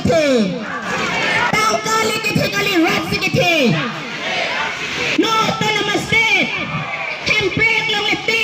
थे ताऊ काली के थे काली रात के थे नो तो नमस्ते टेम्परेट लोग लेते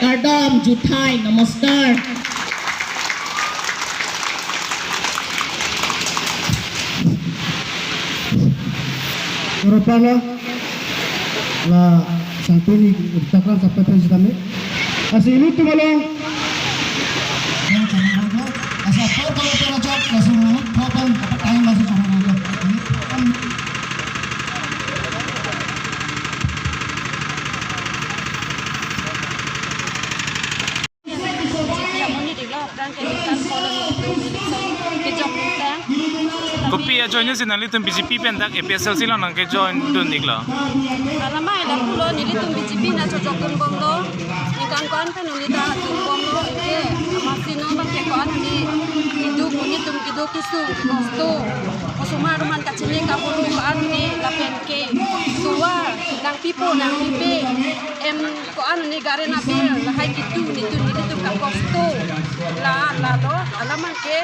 कारडम जुठाई नमस्कार Europala la sampeni takran sampai presiden asli ini tu malah asal kalau terajak asal mana kapan time masih sama Kopi aja nya sinali tum BJP pendak EPSL sila nang ke join dun nikla. Alamai dah pulau ni litum BJP na cocok tumbang lo, ikan kuan kan unita tumbang lo ke, masih nombak ke kuan ni hidup unitum hidup kisum kosto, kosumar man kacilnya kapulu kuan ni lapen ke, suwa nang pipo nang pipe, kuan ni garena bil, lahai gitu nitum kaposto, la lo alaman ke,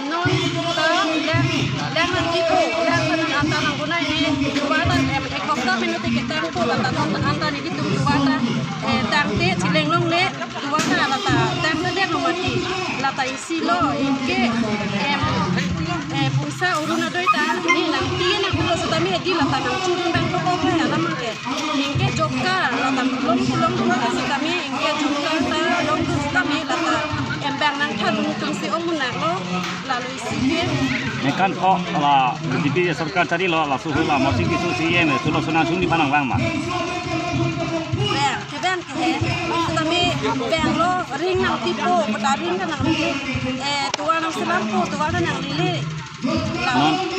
non dan itu dan antara guna ini buatan ekosistem menuti kita itu antara ini tu buatan tangte cilenglong le buatan lata tangte dia nomati lata isi lo inke pulsa uruna doi ta ni nanti nak pulau setami di lata nang curun dan pokok ke alam ke inke jokka lata long kasih kami inke jokka ta long setami lata embang nang kadung tungsi omunak lo lalu isi Nekan kok la BJP सरकार tadi lo la suhu la masih kisu CM sulo sunan sung di panang bang ma. Keban ke kami bang lo ring nang tipo petaring kan nang tua nang selampu tua nang lili.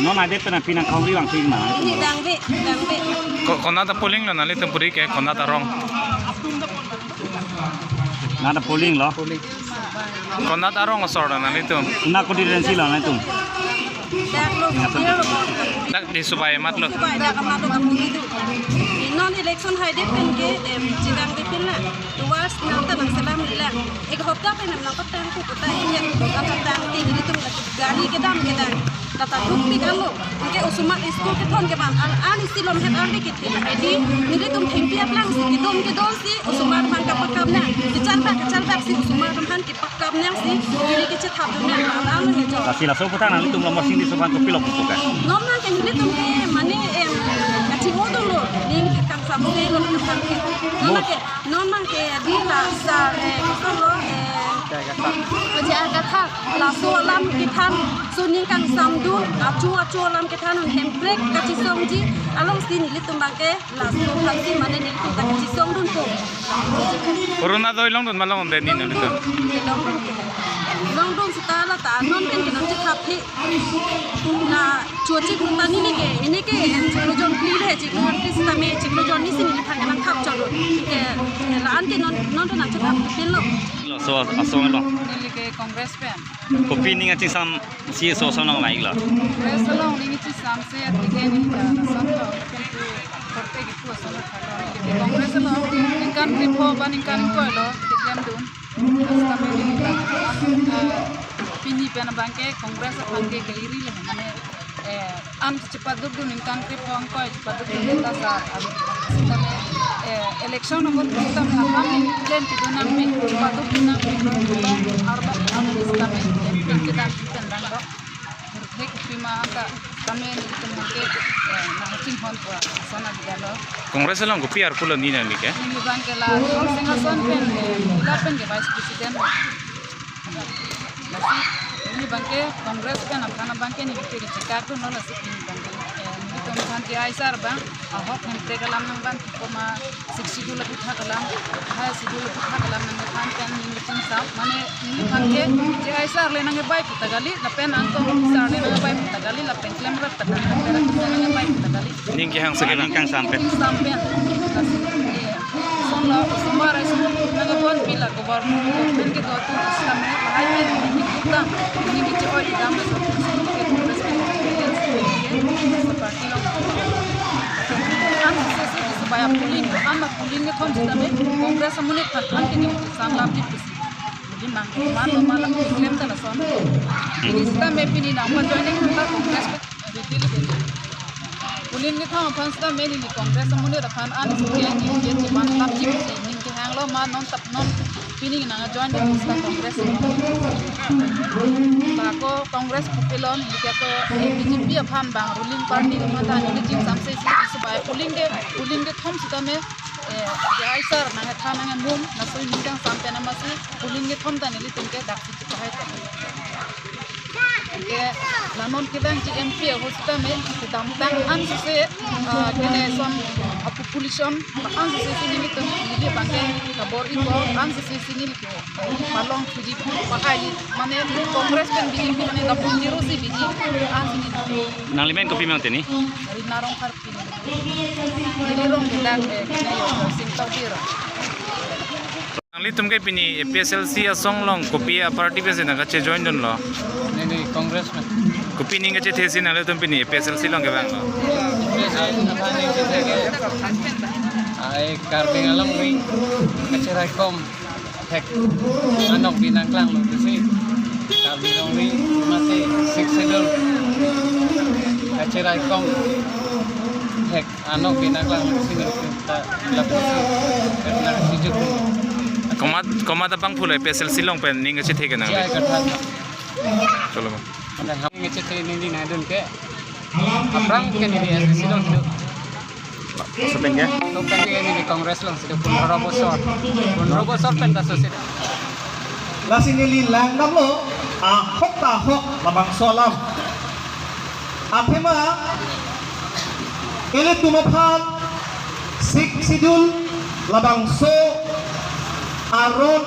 Non ada pernah pinang kau bilang sih mana. Ini dangbe. Konata polling lo nali tempuri ke konata rong. Nada polling lo. Konata rong osor nali tu. Nak konsideransi lo nali tu. Dak lo dia lo. Nak di supaya mat lo. Dak kamado kamu itu. Non election hai dep kan ke jidang depin la. Tuas nanta nang selam la. Ek hopta pe nam nang patang ku kota ini nang tang ti ini tu gari ke dam. Kata dukmi kamu. Ke usuma school ke thon ke ban an istilom het an ke ti edi ni tum thimpiat lang si kidom ke don si usuma man ka pakam na. Kecal bak si usuma kan ki pakam na si ini ke chat hab na an ni jo. La sila so putang nali tu lo masih di sopan kopi lo putukan. Normal kan ni tum ke mani kaci modul lo ni kan sampai lo kan ke. Normal ke di la sa lo Jakarta la so lam kitan suning kang samdu acu lam kitan hembrek kaci somji along sini litum bangke la so lati mane ni tu kaci somdun ko Corona doi long dun malong den ni nali tu. long dun setala ta non pen kinam ci khapi na chochi kumani ni ke ini ke chiklo jon clear hai chiklo krista me chiklo jon ni sini ni thang khap chalo ke la an ke non na chap pelo So asong lo. Ke Kongres pen. Kopi ni ngacing sam si so so nang lain lah. Kongres lo ni ci samse atige ni da samto kentu korte gitu asal khalo. Ke Kongres lo ikan ripo ban ikan ko lo tiklem dun. Kami ni da. Pini pen bangke Kongres bangke ke iri le mane am cepat dun ikan ripo ko cepat dun da sa kami election nomor kita melakukan plan itu nanti patut nanti arba kami kita tentang dok berhek prima angka kami itu mungkin nanti hon sana di dalam Kongres lang kopi ar pulo ni nali ke. ini bangkela singa son pen ilapen ke vice president ini bangke Kongres pen apana bangke ni bikin Chicago no nasi ini bangke Nanti Aisar bang, ahok nanti kalam nang bang, koma 60 lebih tak kalam, hai 60 lebih tak kalam nang kan kan ini cincang, mana ini bangke, si Aisar le nang baik kita gali, lapen angkong Aisar le nang baik kita gali, lapen klaim berat tak nang nang baik kita gali. Ning ki hang sekilang Kang sampai. Sampai, semua semua rakyat nang buat bila government, government kita tu Islam ni, hai ini kita, ini kita kau di dalam seperti lo, supaya puling, amat puling itu kan kita Kongres semuanya kan ini sangat lebih limang malo malam klaim ta lason ini sta me pini na ma joining ta congress ridil be ulin ni thang phan sta me ni congress amune ra phan an ke ni ke chi ban tap chi ni ke hang lo ma non tap non pini na join the sta congress ba ko congress pupilon ni ke ko bjp phan bang ruling party ma ta ni jing sam se si ba uling de thom sta me jai sir na ha thana nga mum na soi nindang sampe na masi uling ni thom ta ni litum ke dak chi ko hai ta ke lanon ke dang ji mp hosta me dam dang an se kene son population an se ni litum ni bange ka bor i ko an se ni ko malong fuji bahai mane congress pen bjp mane da punjiro si biji an ni nang limen kopi mang teni ri narong har pin ni rong dak kene yo sim tau tira Nang litum kay pini PSLC asong long kopi party pe se naga che join don lo. Ini congressman. Kopi ninga che thesi nang litum pini PSLC long ke bang lo. Ay karbing alam ring kacerai kom tek anok binaklang lo kasi karbing alam ring mati siksidol kacerai kom tek anok binaklang lo kasi kita lapusi karena sijuk Komat abang phulai PSLC long pen ninga che theke nang. siya kathat Cholo ba. dan ham ngecete ini nadun ke aprang ke ni sidol tu Sapeng ya. Bukan ini di kongres lang sudah pun robosor pentas sudah. Lasi nili lang namlo hok ta hok labang solam apema ele tumaphan sik sidul labang so aron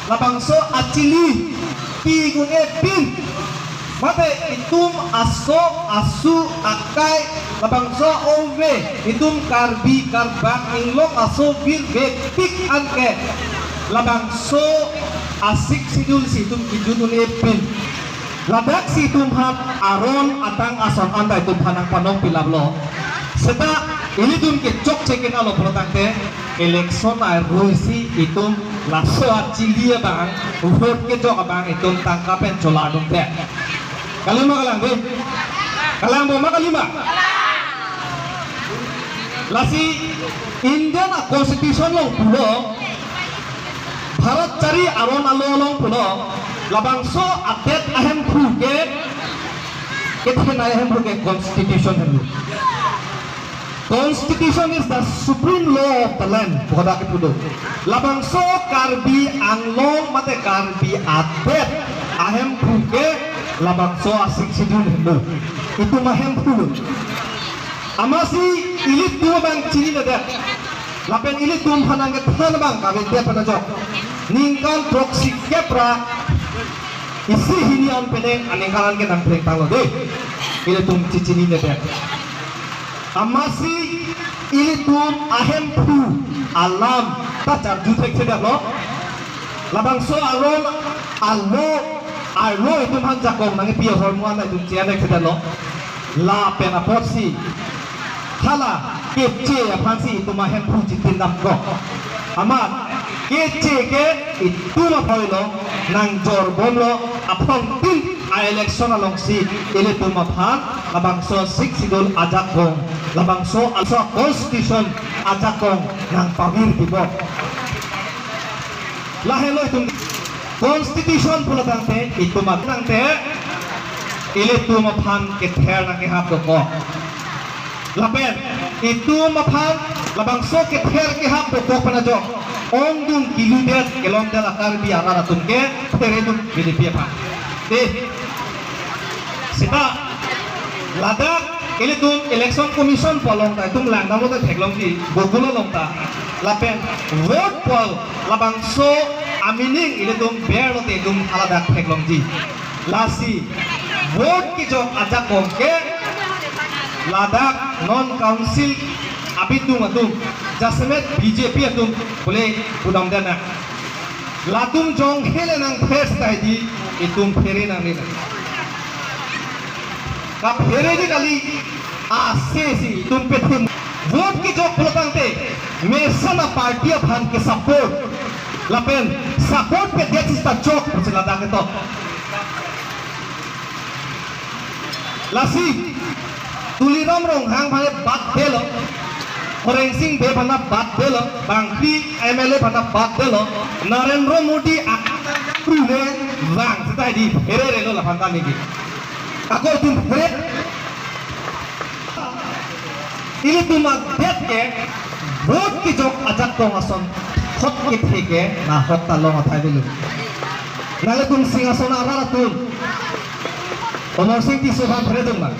labang so acili pigune pin mate itum aso asu akai labang so ove itum karbi karbang inglok aso bir be pik anke labang so asik sidul situm kijutun epin ladak situm hat aron atang ason anda itum hanang panong pilablo seta ini tum ke cok cekin alo protangte election ay ruisi itum laso acili bang vote ke jok bang itum tangkapen coladum te kalima kalang be kalang boma kalima lasi Indian constitution long pulo Bharat cari aron alo long pulo labangso atet ahem phuke kethen ahem phuke constitution helu Constitution is the supreme law of the land. Boda ke pudo. Labangso karbi anglong mate karbi atet ahem phuke labangso asik sidul helu. Itu mahem phulo. Amasi ilit dua bang cini nada. Lapen ilit dum hanang ke than bang kabe dia pada jok. Ningkan proxy kepra isi hinian pedeng aningkalan ke nang pedeng talo deh. Ilit dum cini nada. Amasi ini tum ahem pu alam tacar jutek sedap lo labang so aron alo itu han jakong nangi pia hormuan itu cianek sedap lo la pena porsi hala kece apansi itu mahem pu jitin dam ko amat kece ke itu ma lo nang jor bom lo apong tin election along si ini tu maphan labang so sik sidol ajakong labang so also constitution ajakong nang pamir tibo lahelo itu constitution pula tangte itu matang te ini tu maphan ke ther na ke hap ko lapen itu maphan labang so ke ther ke hap ko panajo ongdung kiludet kelongdal akar bi arara tunke teredum bdp pa sita ladak ini tuh election commission polong ta tum lang namo ta theklong ki bogulo long ta lapen vote pol labang so amining ini tum bero te tum aladak theklong ji lasi vote ki jo aja kongke ladak non council abitung atum jasmet bjp atum boleh udam dana latung jong hele nang first ID itum fere nang ni ka fere di kali ase si itum pe thum vote ki jok polotangte mesana party phan ke support lapen support ke dia sista chok perselada ketok lasi tuliram rong hang phane bat belo Horeng Singh be phana bat belo bangpi MLA phana bat belo Narendra Modi akune wang sitai di ere lo la phanta niki ako tum fret ini tuma bet ke vote ki jok ajak tong ason hot ki theke na hot ta lo mathai dulu nale tum singason ara tum Honor Singh ti soban phre dum na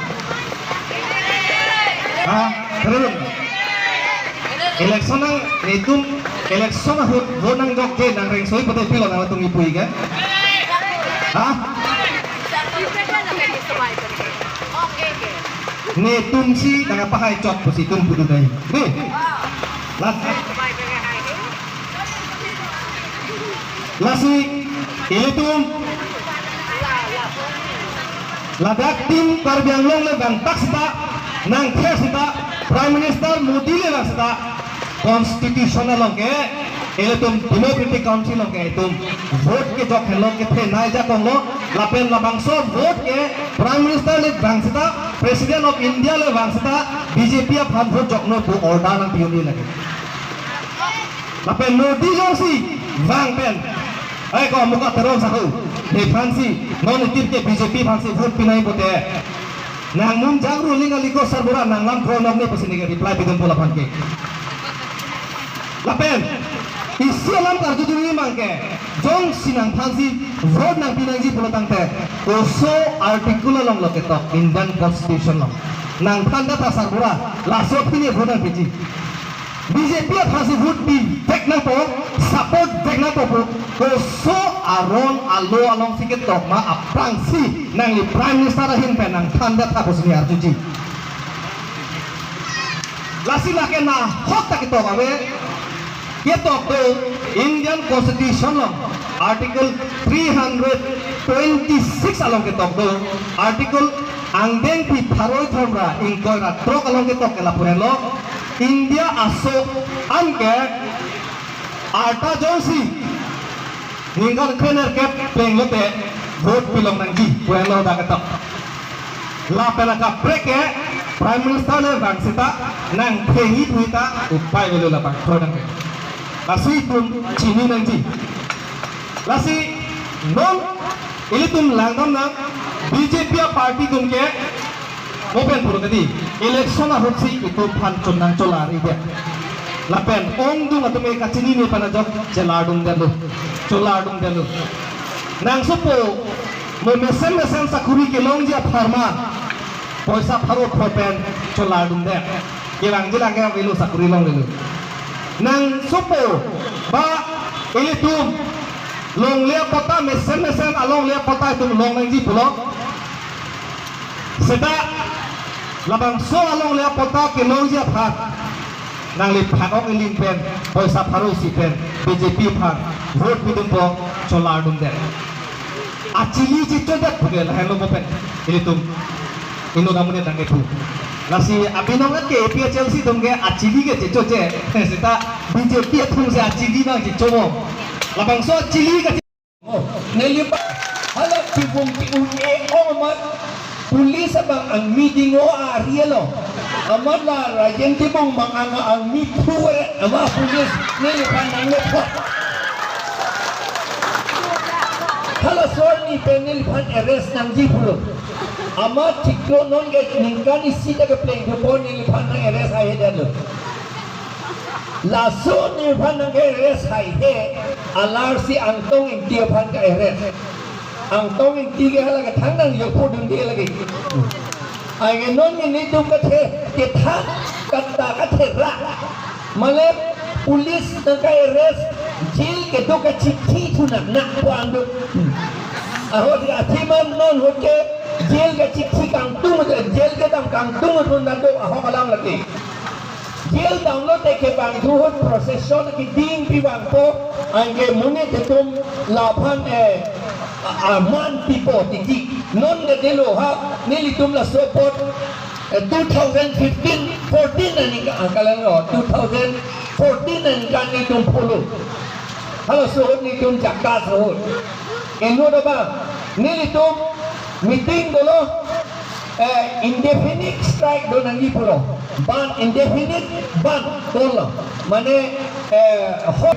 ha phre dum election ang itum election hot vote nang jok ke nang reng soi poto pilo na tum ipui ke ha ne tum si nang pahay chok po si tum pudu dai ne lasi ilitum ladak tim Karbi Anglong le bang taksita nang khesita Prime Minister Modi le bangsta constitutional ke ilitum Democratic Council ke itum vote ke jok hello ke the nai ja konglo lapen labangso vote ke Prime Minister le bangsta President of India le bangsta BJP a phan vote jok no bu order nang piuni lagi lapen Modi josi bang pen ai ko muka terong sahu he fansi non itir ke BJP fansi vote pinai bote nang mum jagru linga liko sarbura nang lam kronom ne pasini ke reply bidon pola phanke lapen isialam karju duni mangke jong sinang fansi vote nang pinai ji pola tangte oso article long loketok Indian Constitution long nang thanda ta sarbura laso pini vote nang piji BJP fansi vote pi teknang po support teknang po so aron alo along sikit tok ma aprangsi nang li Prime Minister hin penang thanda ta posni arjuji lasi lake na hot tak to awe ye tok to Indian Constitution long article 326 along ke tok to article angdeng pi tharoi thomra ingkoira trok along ke tok ke lapuren lo India asok anke arta jonsi ninggal kener ke penglote vote pilong nangji puelo da ketok la pela ka breke Prime Minister le bangsita nang pengi tuita upai velo la bang prodang ke lasi tum chini nangji lasi non ilitum langdam nang BJP party tum ke open puro kadi election a hotsi itu phan chonnang cholar ide lapen ong dung atume kachini ne panajok cheladung dalu choladung dalu nang supo mo mesen sakuri ke longja pharma poisa pharo khopen choladung de kilang jilang ke velu sakuri long dalu nang supo ba ilitum long le pota mesen along le pota tum long nangji pulo seta labang so along le pota ke longja phat nang li phat ok iling pen poisa pharo si pen BJP phat vote bidum po choladum de achili chi chodak bugel hello mopen ilitum ino namune dange thu lasi abinong ke APHLC dongge achili ke checho che seta BJP thung se achili na che chomo labang so achili ke nelipa halap tibong tiune omat pulis abang ang meeting o arielo amat la rajen tibong manganga ang mithure ama pulis nelipa nang lepo hala sorni penel pan arrest nang jipulo amat tikro non ge ningkan isi daga pleng dupon nelipa nang arrest hai dalo laso nelipa nang arrest hai he alarsi angtong india pan ka arrest ang tawing tiga halaga tanang yo po dun dia lagi ay ganon ini tu kathe kita kata kathe ra male pulis naka arrest jail ke to ka chithi thuna na po ando aho dia thiman non hoke jail ka chithi kang tu jail ke tam kang tu thun na to aho kalam lagi jail download ke bang thu procession ki ding pi bang po angge mune te tum laphan man people tiki non de delo ha nili tumla support 2015 14 ani ka angkalan ro 2014 ani kan ni tum polo Halo suhud ni tum jakka suhud. Enu apa? Ni tum meeting dulu. Indefinite strike do nanti pulo. Ban indefinite ban dulu. Mana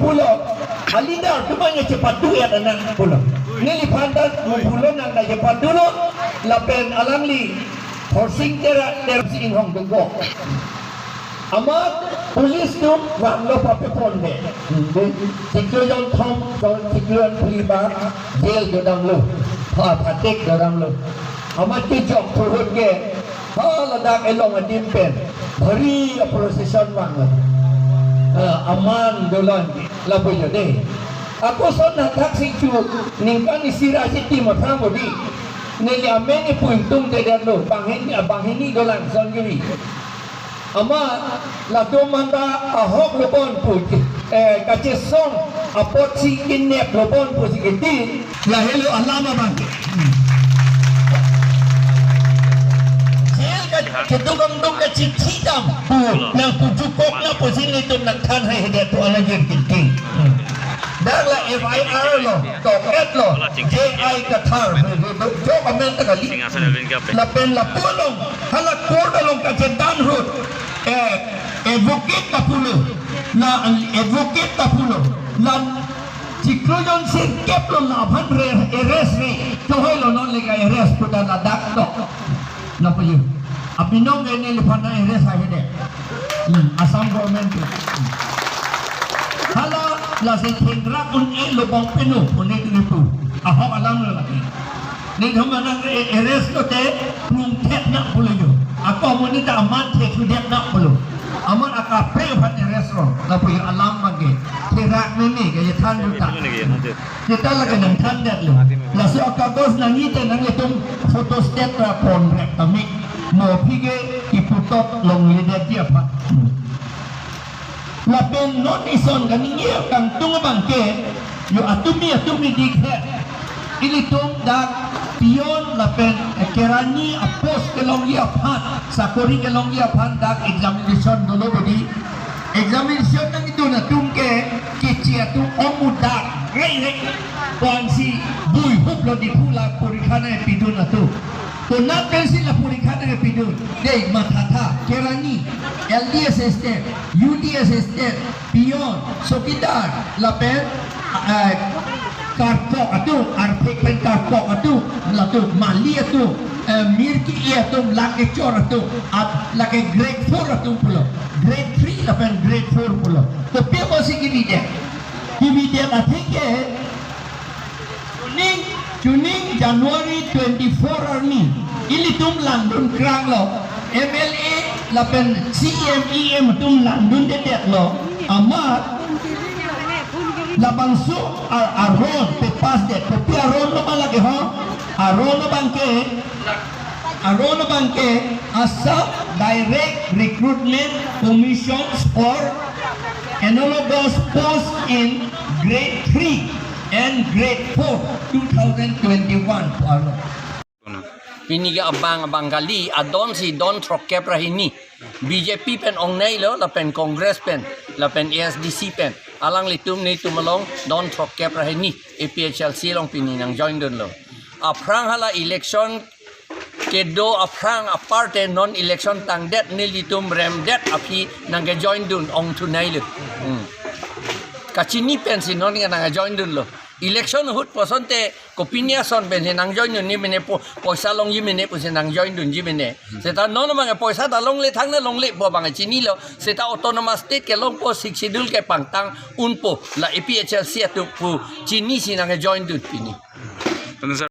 pulo. Alinda tu banyak cepat tu ya nang pulo. Ni lipandan pulo nang dah cepat dulu. Lapen alangli forcing tera sing hong tunggu. Amat polis tu wanglo pape ponde. Sekalian thom, sekalian pelibar, jail jodang lo, patek jodang lo. Amat kijok turun ke, ladak elong adim pen, beri procession wanglo. Aman dolan, lapu jode. Aku sana taksi cu, ningkan isira siti matang bodi. Neli ameni puintung tidak lo, bangini dolan songiri. Ama lato manda ahok lopon puji kacesong apot si kinep lopon puji kiti ya hello alama bang ketukang dong kecil dam nang pujukok na puji itu nak tan hai hedat tu alagir kinting Dagla FIR lo, toket lo, JI katar, jo kamen takali. Lapen lapulong, halak kordalong kacentan rut. Advocate tapulo, na advocate tapulo, na cikrojon sirkep lo laban arrest ni, tohoy lo non lega arrest puta na dakto. Na puyo. Apinong ini lipana arrest ahide. Assam government. Hala la se tendrá un lo bong penu unik itu ahok alam lagi ni kemana eresto te plung tek nak puluh yo aku monita aman tek sudah nak puluh aman akape pat eresto tapi alam lagi terak ni kaya tan juta kita lagi nang tan dat lo la se akagos nang ite nang itung foto state rapon rek tamik mo pige iputok long lidat dia pak lapen non ison kaningiya kang tunga bangke yo atumi dikhe ili tung dak pion lapen kerani apos kelongya phan sakori kelongya phan dak examination dolo bodi examination nang itu na tungke kicia tu omudak rei kuansi bui huplo di pula purikana pidun atu Tunat pensi la purikana ke pidun dei matata kerani LDS estate UDS estate pion sokidar lapen karpok atu arpek pen karpok atu latu mali atu mirki atu lake chor atu lake grade 4 atu pulo grade 3 lapen grade 4 pulo to pe mosi kibide atike Tuning Januari 24 arni ili tum landun krang lo MLA lapen CMEM tum landun dedet lo amat labang su aron pepas det tapi aron lo malagi ho aron lo bangke Assam Direct Recruitment Commissions for analogous posts in grade 3 and grade 4 2021 ano Piniga abang gali adon si Don Trokep Rahini BJP pen ongnay lo la pen Congress pen la pen ASDC pen alang litum ni tumalong Don Trokep Rahini APHLC long pininang join dun lo aprang hala election kedo aprang aparte non election tangdet ni litum remdet api nang join dun ong tunay lo kachini pen si non nga nang join dun lo election hut posonte kopinia son ben nang join dun ni mene poisa long yimene po nang join dun jimene seta non mga poisa da long le thang na long le bo bang chini lo seta autonomous state ke long po siksidul ke pangtang unpo la APHLC atu pu chini si nang join dun pini